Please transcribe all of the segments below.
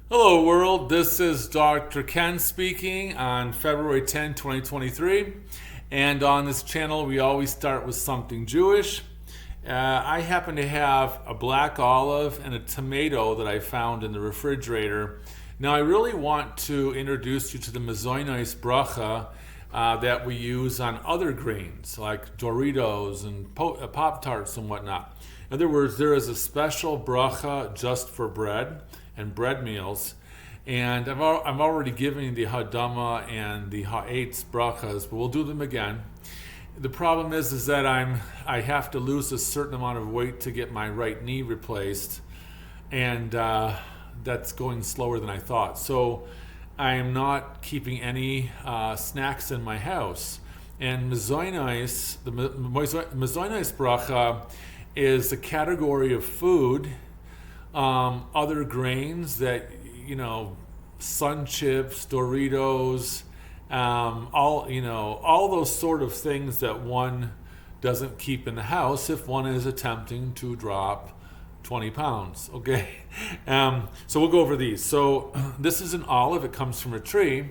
Hello, world. This is Dr. Ken speaking on February 10, 2023. And on this channel, we always start with something Jewish. I happen to have a black olive and a tomato that I found in the refrigerator. Now, I really want to introduce you to the Mazoinais bracha that we use on other grains like Doritos and Pop-Tarts and whatnot. In other words, there is a special bracha just for bread and bread meals. And I'm already giving the Hadama and the Ha'etz brachas, but we'll do them again. The problem is that I have to lose a certain amount of weight to get my right knee replaced, and that's going slower than I thought. So I am not keeping any snacks in my house. And Mazoinais, the Mazoinais bracha is a category of food, other grains that, Sun Chips, Doritos, all those sort of things that one doesn't keep in the house if one is attempting to drop 20 pounds. Okay, so we'll go over these. So this is an olive. It comes from a tree.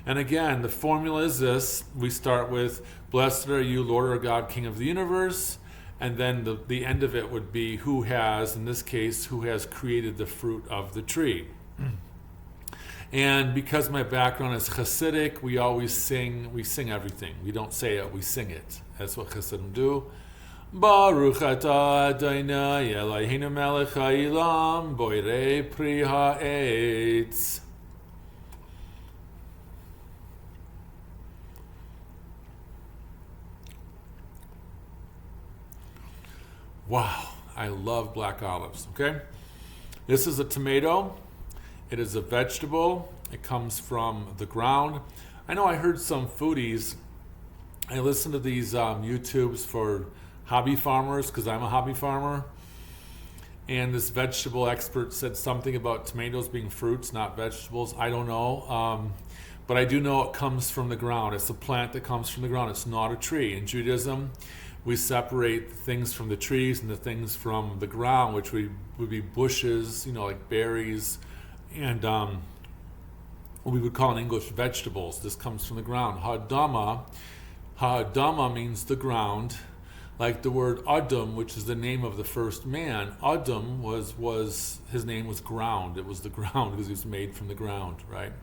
And again, the formula is this. We start with, "Blessed are you, Lord our God, King of the universe." And then the end of it would be, who has, in this case, who has created the fruit of the tree. And because my background is Hasidic, we sing everything. We don't say it, we sing it. That's what Hasidim do. Baruch atah Adonai Eloheinu melech haolam borei pri ha'etz. Wow, I love black olives, okay? This is a tomato. It is a vegetable. It comes from the ground. I know I heard some foodies. I listen to these YouTubes for hobby farmers because I'm a hobby farmer. And this vegetable expert said something about tomatoes being fruits, not vegetables. I don't know. But I do know it comes from the ground. It's a plant that comes from the ground. It's not a tree. In Judaism, we separate things from the trees and the things from the ground, which would be bushes, like berries, and what we would call in English vegetables. This comes from the ground. Ha'adama means the ground, like the word Adam, which is the name of the first man. Adam his name was ground. It was the ground because he was made from the ground, right?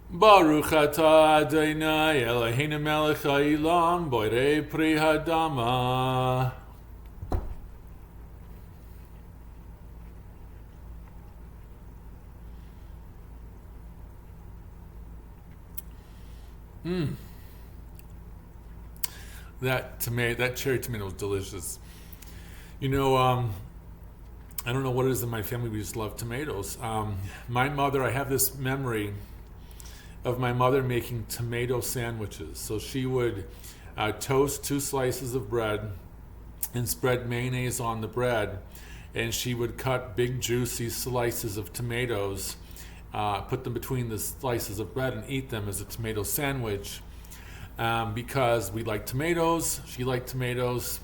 Baruch atah Adonai Eloheinu melech haolam borei pri hadama. That cherry tomato was delicious. I don't know what it is in my family. We just love tomatoes. My mother, I have this memory of my mother making tomato sandwiches. So she would toast 2 slices of bread and spread mayonnaise on the bread, and she would cut big juicy slices of tomatoes, put them between the slices of bread and eat them as a tomato sandwich, because we like tomatoes, she liked tomatoes,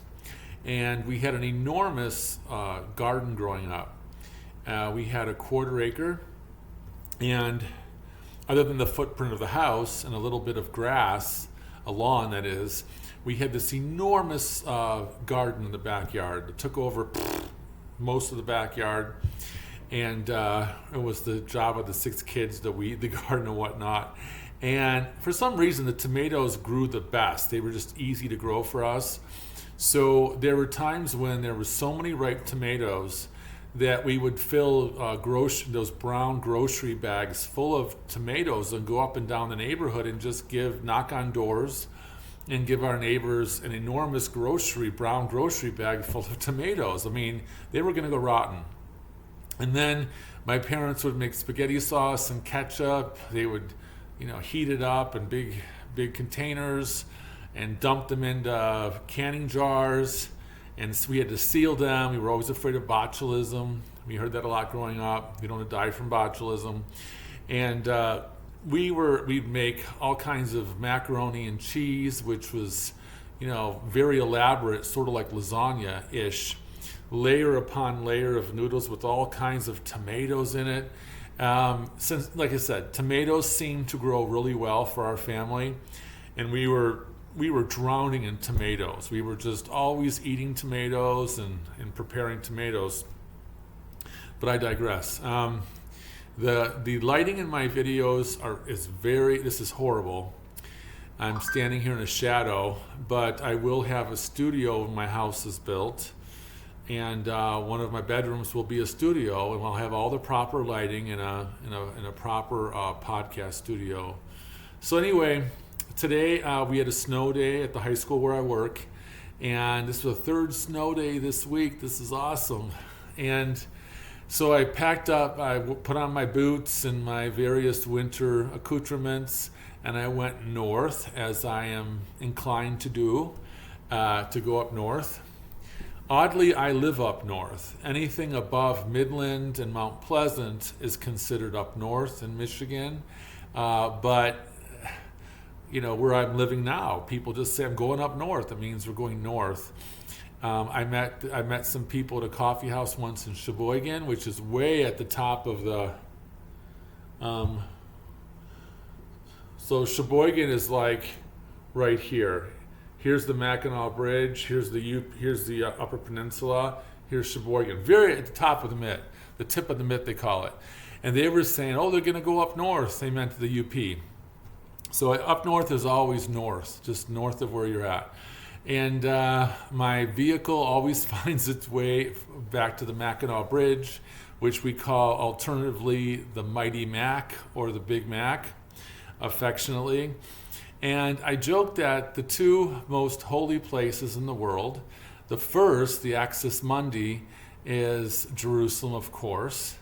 and we had an enormous garden growing up. We had a 1/4 acre, and other than the footprint of the house and a little bit of grass, a lawn that is, we had this enormous garden in the backyard that took over most of the backyard. And it was the job of the 6 kids to weed the garden and whatnot. And for some reason, the tomatoes grew the best. They were just easy to grow for us. So there were times when there were so many ripe tomatoes that we would fill those brown grocery bags full of tomatoes and go up and down the neighborhood and just knock on doors and give our neighbors an enormous brown grocery bag full of tomatoes. I mean, they were going to go rotten. And then my parents would make spaghetti sauce and ketchup. They would, heat it up in big containers and dump them into canning jars. And so we had to seal them. We were always afraid of botulism. We heard that a lot growing up. We don't want to die from botulism. And we'd make all kinds of macaroni and cheese, which was, very elaborate, sort of like lasagna-ish. Layer upon layer of noodles with all kinds of tomatoes in it. Since, like I said, tomatoes seem to grow really well for our family, and we were drowning in tomatoes. We were just always eating tomatoes and preparing tomatoes. But I digress. The lighting in my videos this is horrible. I'm standing here in a shadow, but I will have a studio when my house is built, and one of my bedrooms will be a studio, and I'll have all the proper lighting in a proper podcast studio. So anyway, today we had a snow day at the high school where I work, and this was the third snow day this week. This is awesome. And so I packed up, I put on my boots and my various winter accoutrements, and I went north, as I am inclined to do, to go up north. Oddly, I live up north. Anything above Midland and Mount Pleasant is considered up north in Michigan, but where I'm living now, people just say I'm going up north. It means we're going north. I met some people at a coffee house once in Sheboygan, which is way at the top of the. So Sheboygan is like right here. Here's the Mackinac Bridge. Here's the Upper Peninsula. Here's Sheboygan, very at the top of the mitt, the tip of the mitt they call it. And they were saying, "Oh, they're going to go up north." They meant the UP. So up north is always north, just north of where you're at. And my vehicle always finds its way back to the Mackinac Bridge, which we call alternatively the Mighty Mac or the Big Mac, affectionately. And I joked that the two most holy places in the world, the first, the Axis Mundi, is Jerusalem, of course.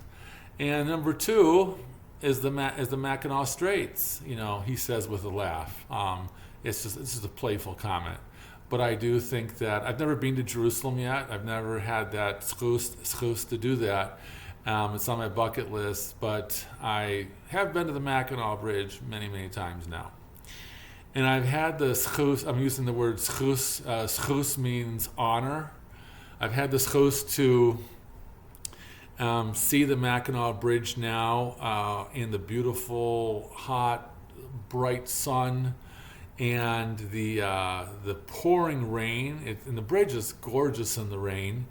And number two is the Mackinac Straits, he says with a laugh. It's just a playful comment. But I do think that I've never been to Jerusalem yet. I've never had that schus to do that. It's on my bucket list, but I have been to the Mackinac Bridge many, many times now. And I've had the schus, I'm using the word schus. Schus means honor. I've had the schus to see the Mackinac Bridge now in the beautiful, hot, bright sun, and the pouring rain. And the bridge is gorgeous in the rain.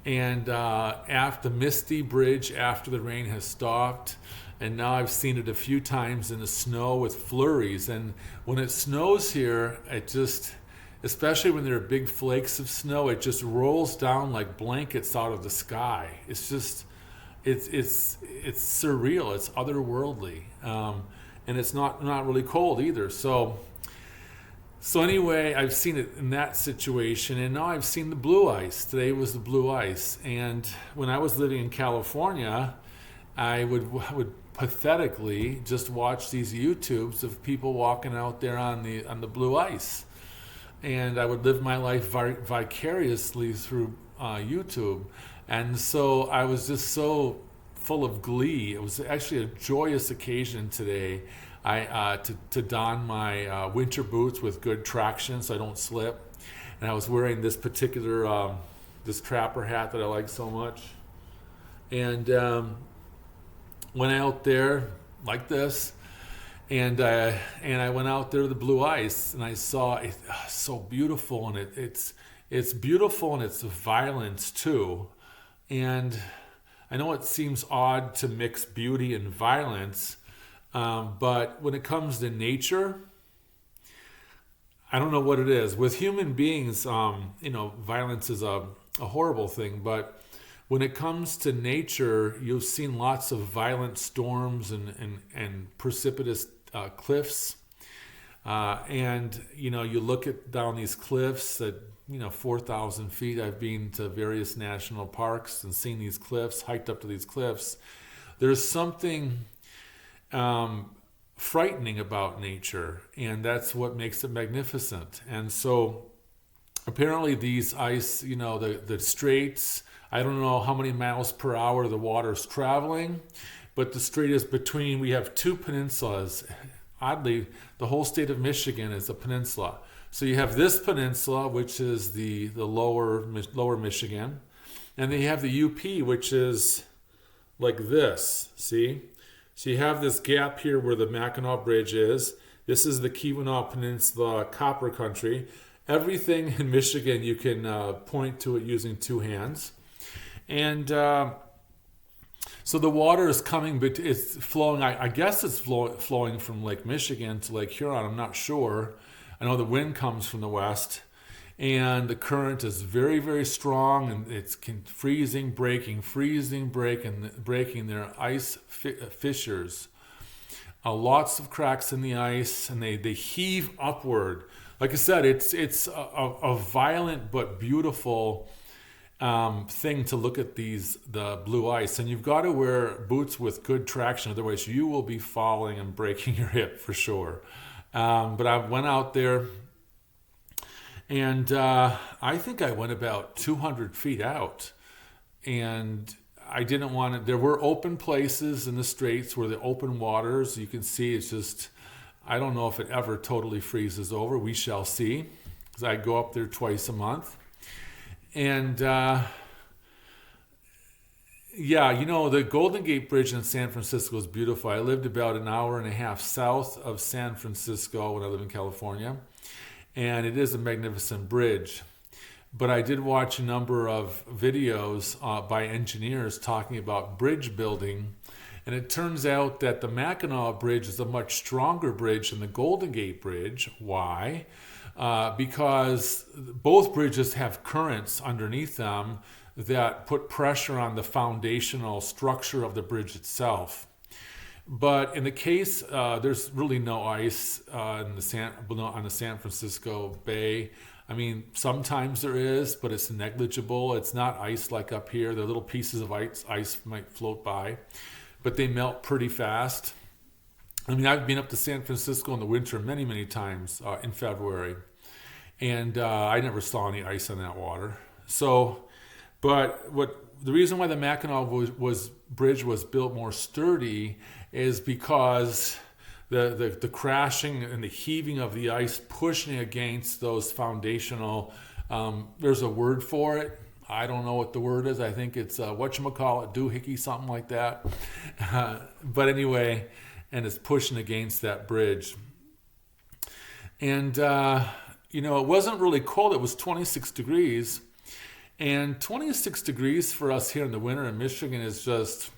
And after the misty bridge after the rain has stopped, and now I've seen it a few times in the snow with flurries. And when it snows here, it just, especially when there are big flakes of snow, it just rolls down like blankets out of the sky. It's just, it's surreal. It's otherworldly, and it's not really cold either. So anyway, I've seen it in that situation, and now I've seen the blue ice. Today was the blue ice, and when I was living in California, I would pathetically just watch these YouTubes of people walking out there on the blue ice, and I would live my life vicariously through YouTube, and so I was just so full of glee. It was actually a joyous occasion today. To don my winter boots with good traction so I don't slip, and I was wearing this particular this trapper hat that I like so much, and went out there like this, and I went out there to the blue ice, and I saw it so beautiful, and it's beautiful in its violence too, and I know it seems odd to mix beauty and violence. But when it comes to nature, I don't know what it is. With human beings, violence is a horrible thing. But when it comes to nature, you've seen lots of violent storms and precipitous cliffs. And you look down these cliffs at 4,000 feet. I've been to various national parks and seen these cliffs, hiked up to these cliffs. There's something frightening about nature, and that's what makes it magnificent. And so apparently these ice, the straits, I don't know how many miles per hour the water's traveling, but the strait is between, we have two peninsulas. Oddly, the whole state of Michigan is a peninsula. So you have this peninsula, which is the lower Michigan, and then you have the UP, which is like this, see? So you have this gap here where the Mackinac Bridge is. This is the Keweenaw Peninsula, copper country. Everything in Michigan, you can point to it using two hands. And so the water is coming, but it's flowing. I guess it's flowing from Lake Michigan to Lake Huron. I'm not sure. I know the wind comes from the west. And the current is very, very strong, and it's freezing, breaking. There are ice fissures. Lots of cracks in the ice, and they heave upward. Like I said, it's a violent but beautiful thing to look at the blue ice. And you've got to wear boots with good traction, otherwise you will be falling and breaking your hip for sure. But I went out there, and I think I went about 200 feet out, and I didn't want to. There were open places in the straits where the open waters. You can see it's just. I don't know if it ever totally freezes over. We shall see, because I go up there twice a month, and the Golden Gate Bridge in San Francisco is beautiful. I lived about an hour and a half south of San Francisco when I lived in California. And it is a magnificent bridge. But I did watch a number of videos by engineers talking about bridge building. And it turns out that the Mackinac Bridge is a much stronger bridge than the Golden Gate Bridge. Why? Because both bridges have currents underneath them that put pressure on the foundational structure of the bridge itself. But in the case, there's really no ice on the San Francisco Bay. I mean, sometimes there is, but it's negligible. It's not ice like up here. The little pieces of ice might float by, but they melt pretty fast. I mean, I've been up to San Francisco in the winter many, many times in February, and I never saw any ice on that water. So, but the reason why the Mackinac Bridge was built more sturdy is because the crashing and the heaving of the ice pushing against those foundational, there's a word for it. I don't know what the word is. I think it's doohickey, something like that. But anyway, and it's pushing against that bridge. And, it wasn't really cold. It was 26 degrees. And 26 degrees for us here in the winter in Michigan is just...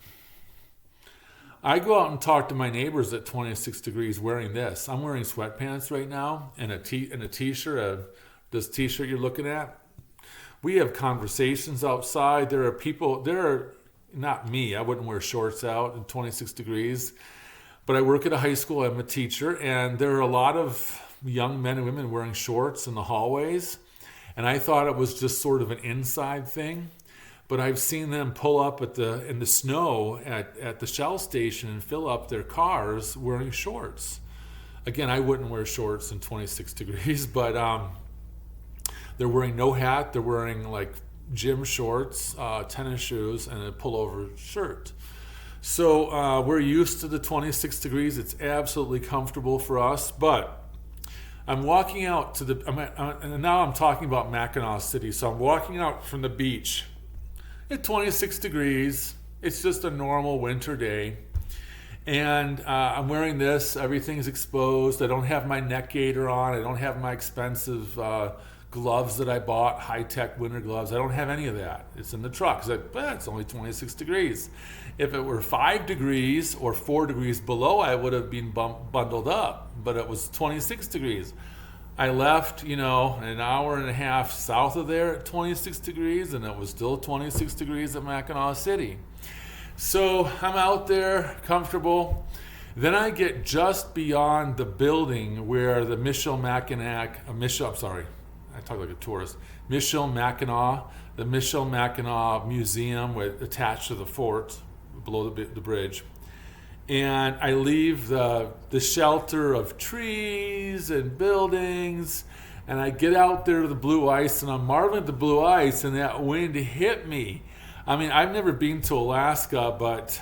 I go out and talk to my neighbors at 26 degrees wearing this. I'm wearing sweatpants right now and a t-shirt, this t-shirt you're looking at. We have conversations outside. There are not me. I wouldn't wear shorts out in 26 degrees. But I work at a high school. I'm a teacher. And there are a lot of young men and women wearing shorts in the hallways. And I thought it was just sort of an inside thing. But I've seen them pull up in the snow at the Shell station and fill up their cars wearing shorts. Again, I wouldn't wear shorts in 26 degrees, but they're wearing no hat. They're wearing like gym shorts, tennis shoes, and a pullover shirt. So we're used to the 26 degrees. It's absolutely comfortable for us. But I'm walking out and now I'm talking about Mackinac City. So I'm walking out from the beach. At 26 degrees, it's just a normal winter day. And I'm wearing this, everything's exposed. I don't have my neck gaiter on. I don't have my expensive gloves that I bought, high-tech winter gloves. I don't have any of that. It's in the truck. It's only 26 degrees. If it were 5 degrees or 4 degrees below, I would have been bundled up. But it was 26 degrees. I left, an hour and a half south of there at 26 degrees, and it was still 26 degrees at Mackinac City. So I'm out there, comfortable. Then I get just beyond the building where the Mackinac Museum attached to the fort below the bridge. And I leave the shelter of trees and buildings, and I get out there to the blue ice, and I'm marveling at the blue ice, and that wind hit me. I mean, I've never been to Alaska, but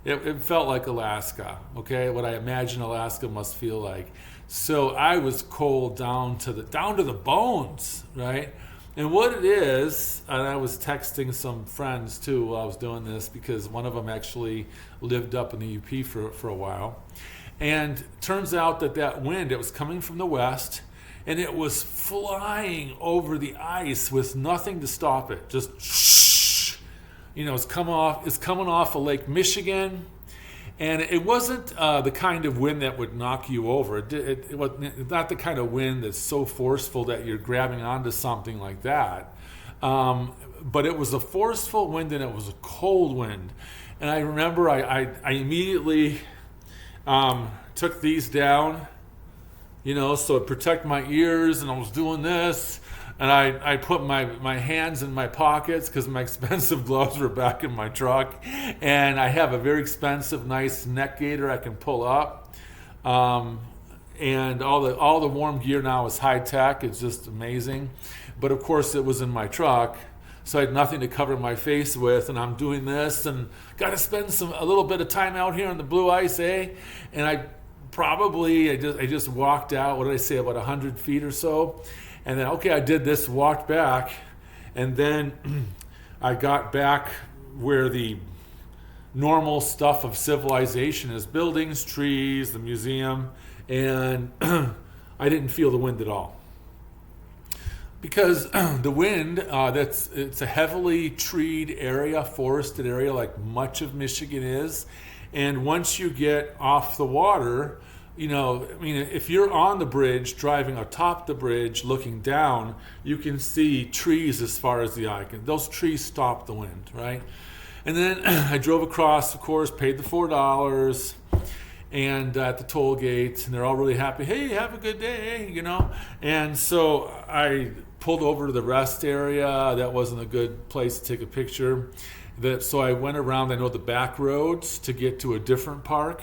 it felt like Alaska, okay? What I imagine Alaska must feel like. So I was cold down to the bones, right? And what it is, and I was texting some friends too while I was doing this because one of them actually lived up in the UP for a while. And turns out that wind, it was coming from the west, and it was flying over the ice with nothing to stop it. Just shh. It's coming off of Lake Michigan. And it wasn't the kind of wind that would knock you over. It was not the kind of wind that's so forceful that you're grabbing onto something like that. But it was a forceful wind, and it was a cold wind. And I remember I immediately took these down, so it protect my ears, and I was doing this. And I put my hands in my pockets because my expensive gloves were back in my truck. And I have a very expensive, nice neck gaiter I can pull up. And all the warm gear now is high tech. It's just amazing. But of course it was in my truck, so I had nothing to cover my face with. And I'm doing this and got to spend a little bit of time out here on the blue ice, eh? And I just walked out. What did I say? About 100 feet or so. And then, I did this, walked back, and then I got back where the normal stuff of civilization is: buildings, trees, the museum, and I didn't feel the wind at all. Because the wind, it's a heavily treed area, forested area, like much of Michigan is, and once you get off the water, if you're on the bridge, driving atop the bridge, looking down, you can see trees as far as the eye can. Those trees stop the wind, right? And then I drove across, of course, paid the $4, and at the toll gate, and they're all really happy. Hey, have a good day, And so I pulled over to the rest area. That wasn't a good place to take a picture. So I went around, the back roads to get to a different park.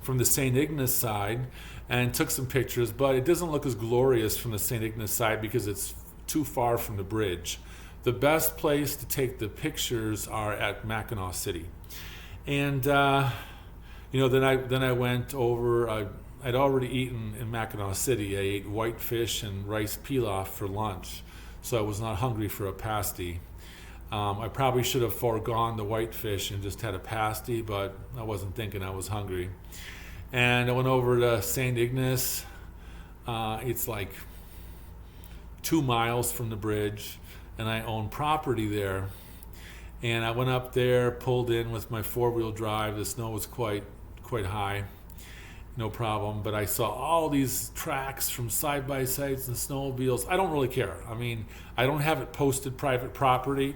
From the St. Ignace side, and took some pictures, but it doesn't look as glorious from the St. Ignace side because it's too far from the bridge. The best place to take the pictures are at Mackinac City. And then I went over. I'd already eaten in Mackinac City. I ate whitefish and rice pilaf for lunch, so I was not hungry for a pasty. I probably should have foregone the whitefish and just had a pasty, but I wasn't thinking, I was hungry. And I went over to St. Ignace. It's like 2 miles from the bridge, and I own property there. And I went up there, pulled in with my 4-wheel drive. The snow was quite high, no problem. But I saw all these tracks from side-by-sides and snowmobiles. I don't really care. I don't have it posted private property.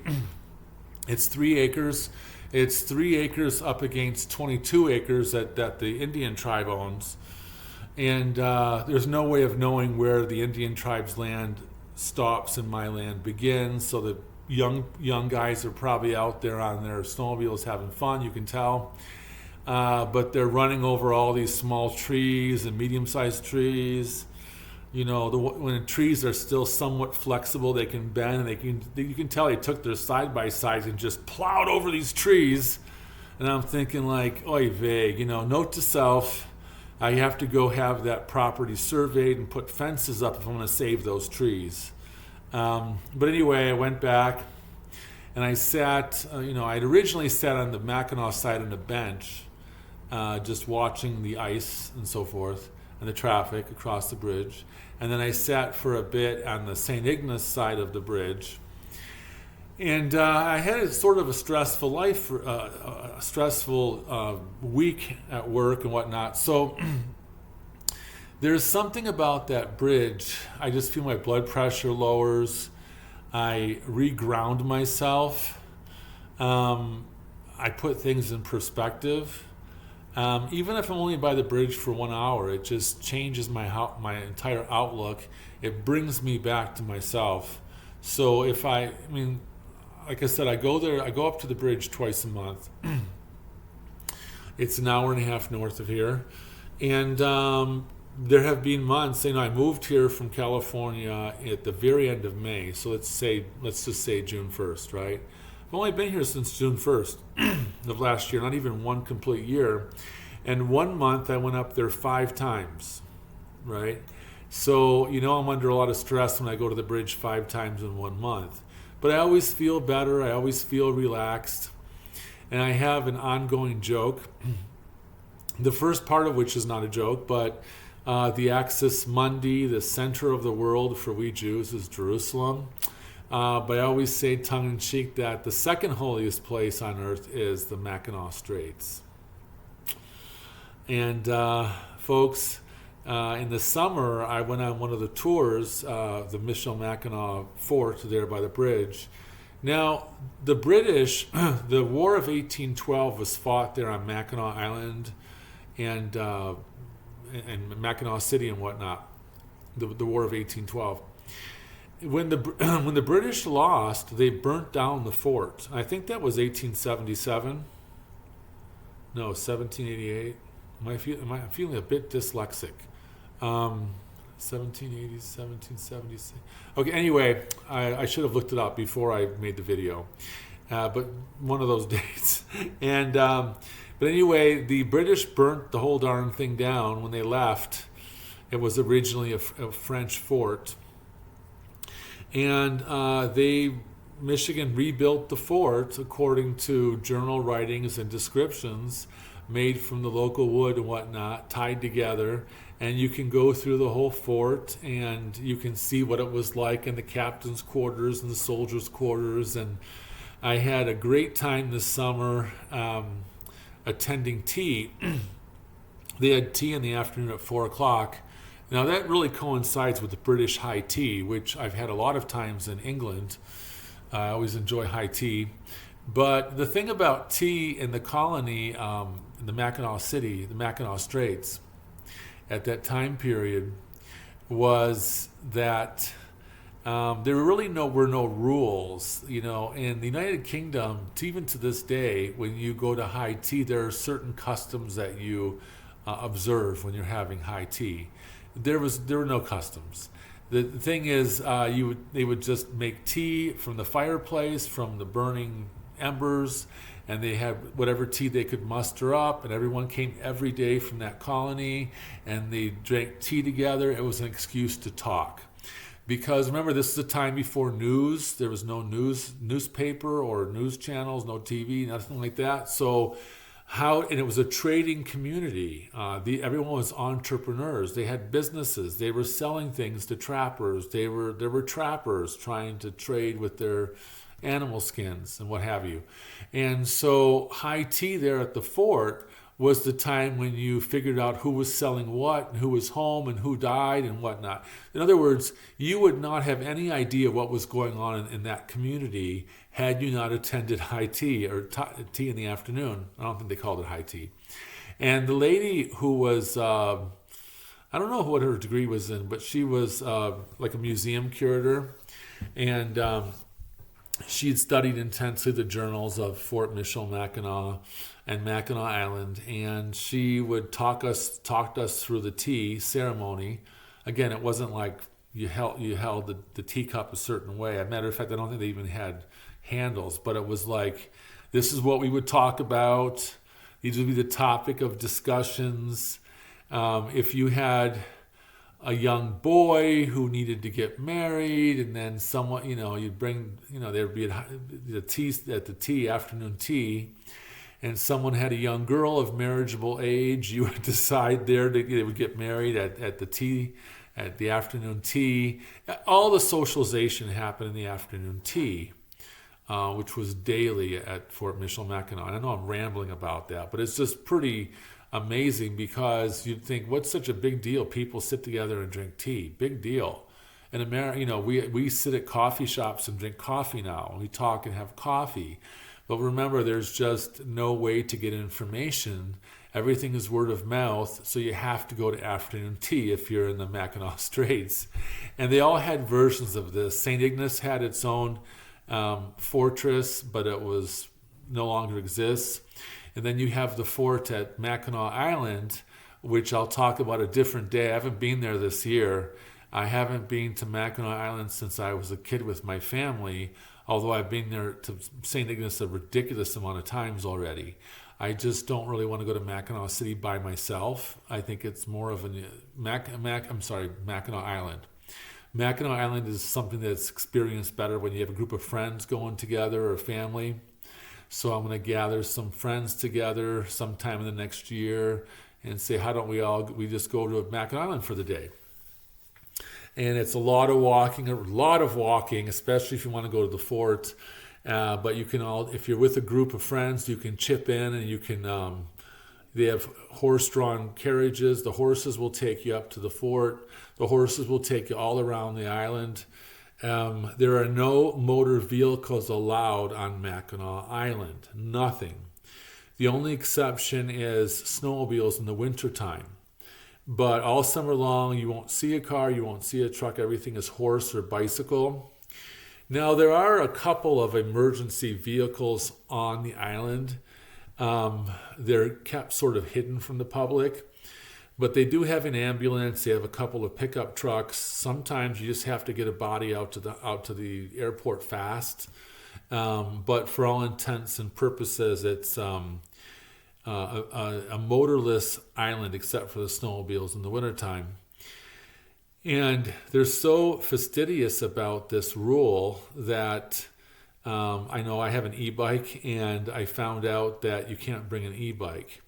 It's 3 acres. It's 3 acres up against 22 acres that the Indian tribe owns. And there's no way of knowing where the Indian tribe's land stops and my land begins. So the young guys are probably out there on their snowmobiles having fun, you can tell. But they're running over all these small trees and medium-sized trees. When trees are still somewhat flexible, they can bend, and you can tell they took their side-by-sides and just plowed over these trees. And I'm thinking like, oy vey, note to self, I have to go have that property surveyed and put fences up if I'm going to save those trees. But anyway, I went back, and I sat, I'd originally sat on the Mackinac side on a bench, just watching the ice and so forth, and the traffic across the bridge. And then I sat for a bit on the St. Ignace side of the bridge. And I had a sort of a stressful life, a stressful week at work and whatnot. So there's something about that bridge. I just feel my blood pressure lowers. I reground myself. I put things in perspective. Even if I'm only by the bridge for 1 hour, it just changes my entire outlook. It brings me back to myself. So like I said, I go there. I go up to the bridge twice a month. It's an hour and a half north of here, and there have been months. I moved here from California at the very end of May. So let's just say June 1st, right? I've only been here since June 1st of last year, not even one complete year. And 1 month I went up there 5 times, right? So, I'm under a lot of stress when I go to the bridge 5 times in 1 month. But I always feel better. I always feel relaxed. And I have an ongoing joke. The first part of which is not a joke, but the Axis Mundi, the center of the world for we Jews, is Jerusalem. But I always say tongue-in-cheek that the second holiest place on earth is the Mackinac Straits. And folks, in the summer, I went on one of the tours, the Michilimackinac Fort there by the bridge. Now, the British, the War of 1812 was fought there on Mackinac Island and Mackinac City and whatnot, the War of 1812. When the British lost, they burnt down the fort. I think that was 1877. No, 1788. Am I feeling a bit dyslexic? 1780s, 1776. Okay, anyway, I should have looked it up before I made the video. But one of those dates. And but anyway, the British burnt the whole darn thing down when they left. It was originally a French fort. And Michigan rebuilt the fort according to journal writings and descriptions made from the local wood and whatnot, tied together. And you can go through the whole fort and you can see what it was like in the captain's quarters and the soldiers' quarters. And I had a great time this summer attending tea. They had tea in the afternoon at 4 o'clock. Now that really coincides with the British high tea, which I've had a lot of times in England. I always enjoy high tea. But the thing about tea in the colony, in the Mackinac City, the Mackinac Straits, at that time period, was that there really were no rules. In the United Kingdom, even to this day, when you go to high tea, there are certain customs that you observe when you're having high tea. There were no customs. The thing is, they would just make tea from the fireplace, from the burning embers, and they had whatever tea they could muster up, and everyone came every day from that colony, and they drank tea together. It was an excuse to talk. Because remember, this is a time before news. There was no newspaper or news channels, no TV, nothing like that. So and it was a trading community. Everyone was entrepreneurs. They had businesses. They were selling things to trappers. There were trappers trying to trade with their animal skins and what have you. And so high tea there at the fort was the time when you figured out who was selling what and who was home and who died and whatnot. In other words, you would not have any idea what was going on in that community had you not attended high tea or tea in the afternoon. I don't think they called it high tea. And the lady who was, I don't know what her degree was in, but she was like a museum curator. And she had studied intensely the journals of Fort Michilimackinac and Mackinac Island, and she would talked us through the tea ceremony. Again, it wasn't like you held the teacup a certain way. As a matter of fact, I don't think they even had handles, but it was like, this is what we would talk about. These would be the topic of discussions. If you had a young boy who needed to get married, and then someone, you'd bring, there'd be the afternoon tea, and someone had a young girl of marriageable age, you would decide they would get married at the afternoon tea. All the socialization happened in the afternoon tea, which was daily at Fort Michilimackinac. I know I'm rambling about that, but it's just pretty amazing, because you'd think, what's such a big deal? People sit together and drink tea. Big deal. In America, we sit at coffee shops and drink coffee now, and we talk and have coffee. But remember, there's just no way to get information. Everything is word of mouth, so you have to go to afternoon tea if you're in the Mackinac Straits. And they all had versions of this. St. Ignace had its own fortress, but it was no longer exists. And then you have the fort at Mackinac Island, which I'll talk about a different day. I haven't been there this year. I haven't been to Mackinac Island since I was a kid with my family, although I've been there to St. Ignace a ridiculous amount of times already. I just don't really want to go to Mackinac City by myself. I think it's more of a Mackinac Island. Mackinac Island is something that's experienced better when you have a group of friends going together or family. So I'm going to gather some friends together sometime in the next year and say, how don't we just go to Mackinac Island for the day? And it's a lot of walking, especially if you want to go to the fort. But you can if you're with a group of friends, you can chip in and you can, they have horse-drawn carriages. The horses will take you up to the fort. The horses will take you all around the island. There are no motor vehicles allowed on Mackinac Island. Nothing. The only exception is snowmobiles in the wintertime. But all summer long, you won't see a car, you won't see a truck. Everything is horse or bicycle. Now, there are a couple of emergency vehicles on the island. They're kept sort of hidden from the public. But they do have an ambulance. They have a couple of pickup trucks. Sometimes you just have to get a body out to the airport fast. But for all intents and purposes, it's a motorless island except for the snowmobiles in the wintertime. And they're so fastidious about this rule that I know I have an e-bike, and I found out that you can't bring an e-bike.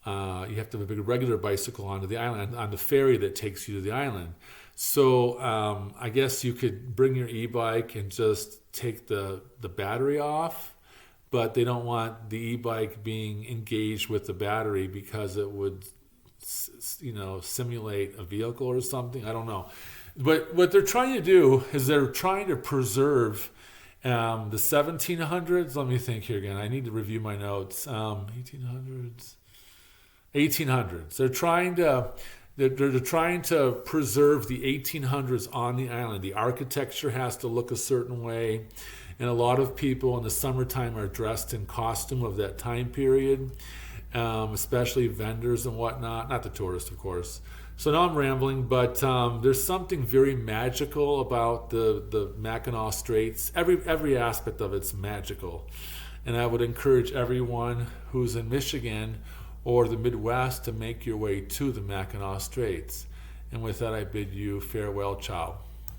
You have to have a regular bicycle onto the island, on the ferry that takes you to the island. So I guess you could bring your e-bike and just take the battery off, but they don't want the e-bike being engaged with the battery because it would, simulate a vehicle or something. I don't know. But what they're trying to do is they're trying to preserve the 1700s. Let me think here again. I need to review my notes. 1800s. They're trying to preserve the 1800s on the island. The architecture has to look a certain way, and a lot of people in the summertime are dressed in costume of that time period, especially vendors and whatnot. Not the tourists, of course. So now I'm rambling, but there's something very magical about the Mackinac Straits. Every aspect of it's magical, and I would encourage everyone who's in Michigan or the Midwest to make your way to the Mackinac Straits. And with that, I bid you farewell, ciao.